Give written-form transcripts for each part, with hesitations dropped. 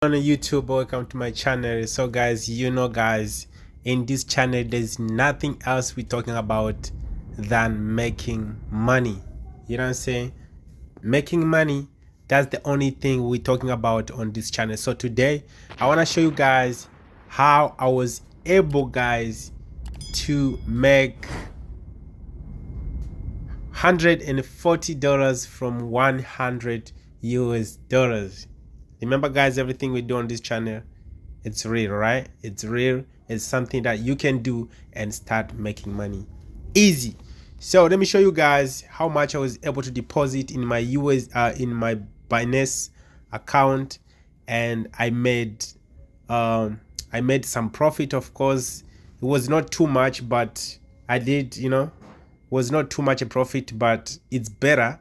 On YouTube, welcome to my channel. So guys, guys, in this channel there's nothing else we're talking about than making money. You know what I'm saying? Making money, that's the only thing we're talking about on this channel. So today I want to show you guys how I was able, guys, to make $140 from 100 US dollars. Remember guys, everything we do on this channel, it's real, right? It's real. It's something that you can do and start making money easy. So let me show you guys how much I was able to deposit in my in my Binance account, and I made some profit. Of course, it was not too much, but I did, was not too much a profit, but it's better,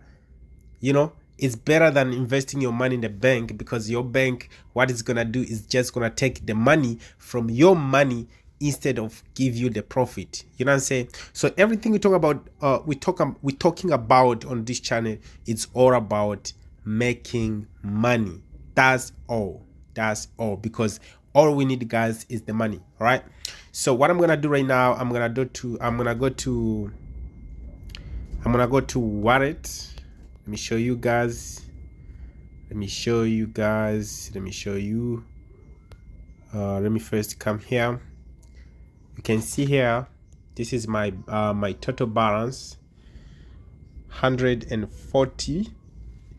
it's better than investing your money in the bank, because your bank, what it's gonna do is just gonna take the money from your money instead of give you the profit. You know what I'm saying? So everything we talk about, we're talking about on this channel, it's all about making money. That's all. That's all, because all we need, guys, is the money. All right. So what I'm gonna do right now, I'm gonna go to wallet. Let me show you guys. Let me first come here. You can see here, this is my my total balance, 140.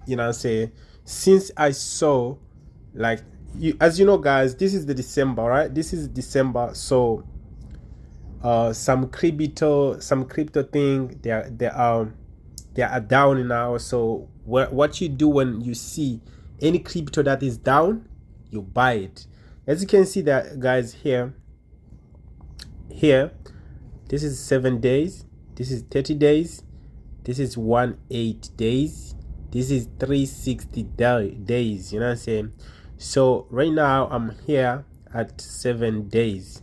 You know, say since I saw, like, as you know guys, this is the December, right? This is December. So some crypto thing, they are down now. So what you do when you see any crypto that is down, you buy it. As you can see that, guys, here this is 7 days, this is 30 days, this is 18 days, this is 360 days. You know what I'm saying? So right now I'm here at 7 days,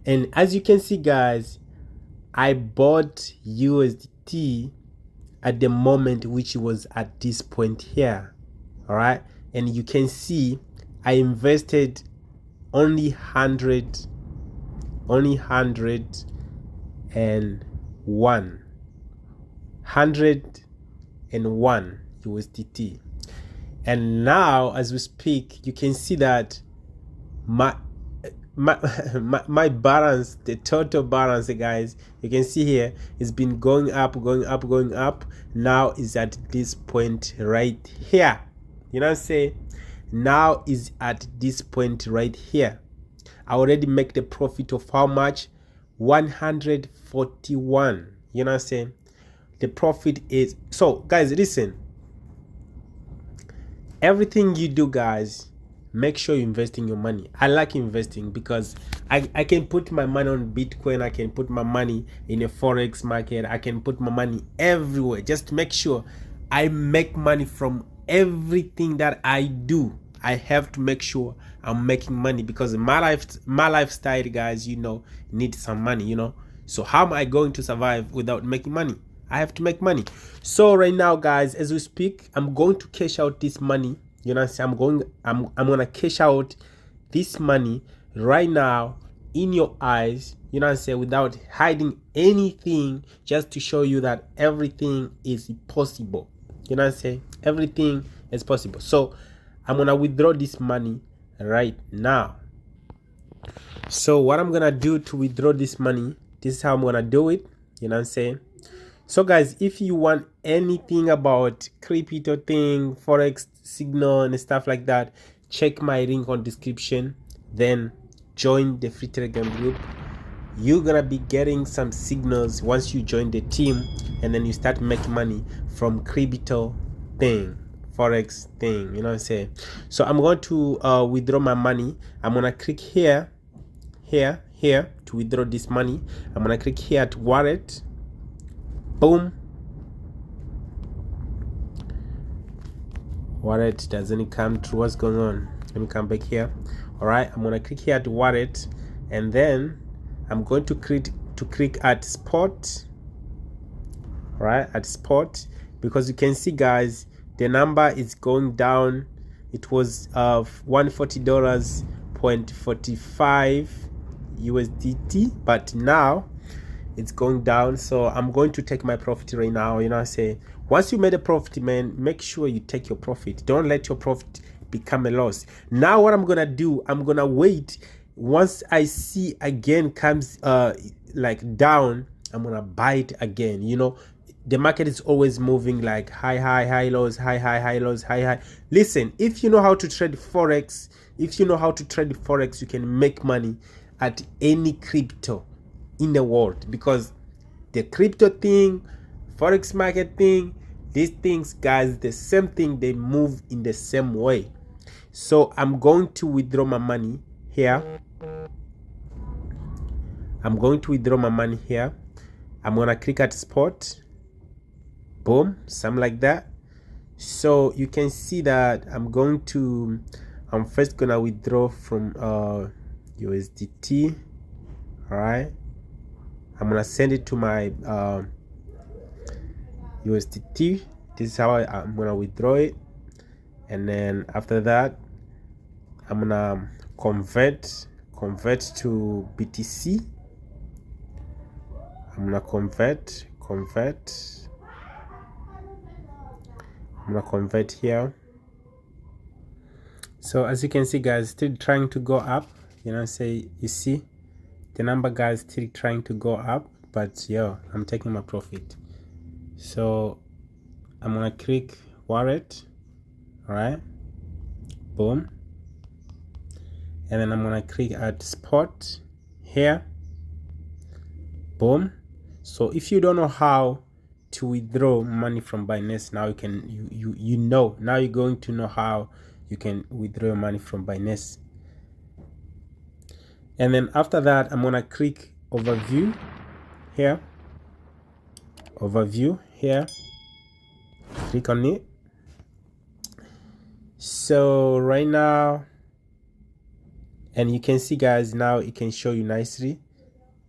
and as you can see, guys, I bought USDT at the moment, which was at this point here. All right, and you can see I invested only 101 USDT. And now as we speak, you can see that my balance, the total balance, guys, you can see here, it's been going up. Now is at this point right here. You know what I'm saying? Now is at this point right here. I already make the profit of how much? 141. You know what I'm saying? The profit is, so guys, listen, everything you do, guys, make sure you invest in your money. I like investing because I can put my money on Bitcoin, I can put my money in a forex market, I can put my money everywhere. Just make sure I make money from everything that I do. I have to make sure I'm making money, because my lifestyle, guys, needs some money, So how am I going to survive without making money? I have to make money. So right now, guys, as we speak, I'm going to cash out this money. You know what I'm saying? I'm gonna cash out this money right now in your eyes, you know what I'm saying, without hiding anything, just to show you that everything is possible. You know what I'm saying? Everything is possible. So I'm gonna withdraw this money right now. So what I'm gonna do to withdraw this money, this is how I'm gonna do it. You know what I'm saying? So guys, if you want anything about crypto thing, forex signal and stuff like that, check my link on description, then join the free Telegram group. You're gonna be getting some signals once you join the team, and then you start making money from crypto thing, forex thing. You know what I'm saying? So I'm going to withdraw my money. I'm gonna click here to withdraw this money. I'm gonna click here at wallet. Boom. Wallet doesn't come through. What's going on? Let me come back here. All right, I'm gonna click here at wallet, and then I'm going to click at spot. All right, at spot, because you can see, guys, the number is going down it was $140.45 USDT, but now it's going down. So I'm going to take my profit right now. You know, I say once you made a profit, man, make sure you take your profit. Don't let your profit become a loss. Now what I'm gonna do, I'm gonna wait. Once I see again comes like down, I'm gonna buy it again. You know, the market is always moving like high lows, high lows, high. Listen, if you know how to trade forex, you can make money at any crypto in the world, because the crypto thing, forex market thing, these things, guys, the same thing, they move in the same way. So I'm going to withdraw my money here. I'm gonna click at spot, boom, something like that. So you can see that I'm first gonna withdraw from USDT. All right, I'm gonna send it to my USDT. This is how I'm gonna withdraw it, and then after that I'm gonna convert to BTC. I'm gonna convert. I'm gonna convert here. So as you can see, guys, still trying to go up. You know, you see the number, guys, still trying to go up, but yeah, I'm taking my profit. So I'm gonna click wallet. All right, boom, and then I'm gonna click at spot here, boom. So if you don't know how to withdraw money from Binance, now now you're going to know how you can withdraw money from Binance. And then after that, I'm gonna click overview here, click on it. So right now, and you can see, guys, now it can show you nicely,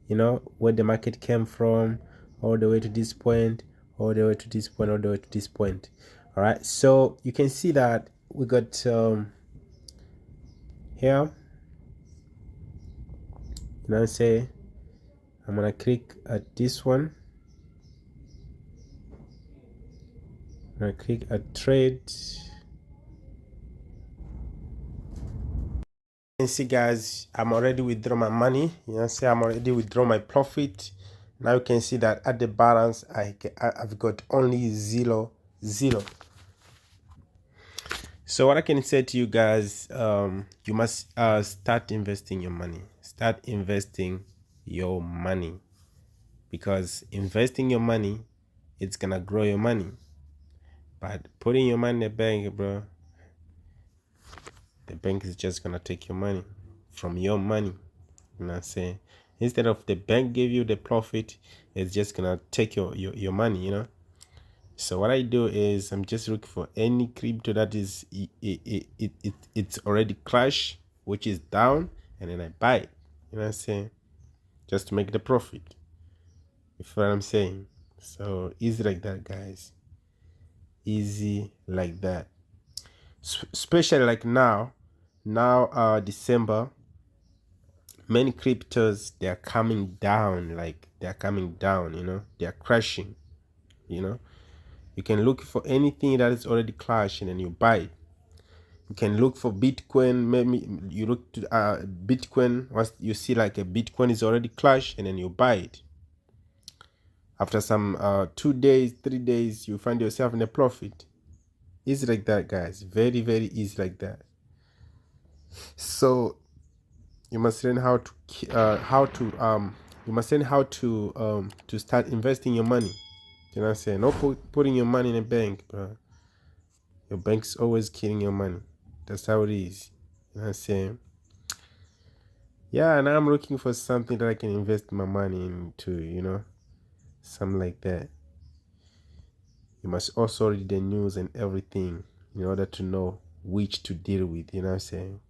you know, where the market came from, all the way to this point, all the way to this point, all the way to this point. All right, so you can see that we got here, you know, say I'm gonna click at this one. I'm gonna click at trade. You can see, guys, I'm already withdraw my money. You know, say I'm already withdraw my profit. Now you can see that at the balance I've got only zero. So what I can say to you guys, you must start investing your money. Start investing your money, because investing your money, it's gonna grow your money. But putting your money in the bank, bro, the bank is just gonna take your money from your money. You know what I'm saying? Instead of the bank give you the profit, it's just gonna take your money, you know. So what I do is I'm just looking for any crypto that is it's already crashed, which is down, and then I buy it. You know what I'm saying? Just to make the profit. You feel what I'm saying? So easy like that, guys. Easy like that. Especially like now December, many cryptos, they are coming down, you know, they are crashing, you know. You can look for anything that is already crashing and you buy it. You can look for Bitcoin. Maybe you look to Bitcoin. Once you see like a Bitcoin is already crashed, and then you buy it. After some 2 days, 3 days, you find yourself in a profit. Easy like that, guys. Very, very easy like that. So you must learn how to start investing your money. You know what I'm saying? Not putting your money in a bank, bro. Your bank's always killing your money. That's how it is. You know what I'm saying? Yeah, and I'm looking for something that I can invest my money into, you know? Something like that. You must also read the news and everything in order to know which to deal with, you know what I'm saying?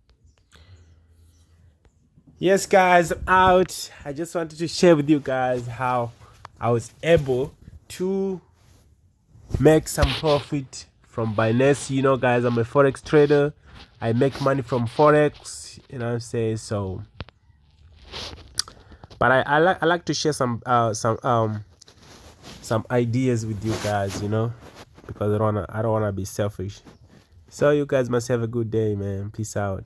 Yes, guys, I'm out. I just wanted to share with you guys how I was able to make some profit from Binance. You know, guys, I'm a forex trader. I make money from forex. You know what I'm saying? So, but I like to share some ideas with you guys. You know, because I don't wanna be selfish. So you guys must have a good day, man. Peace out.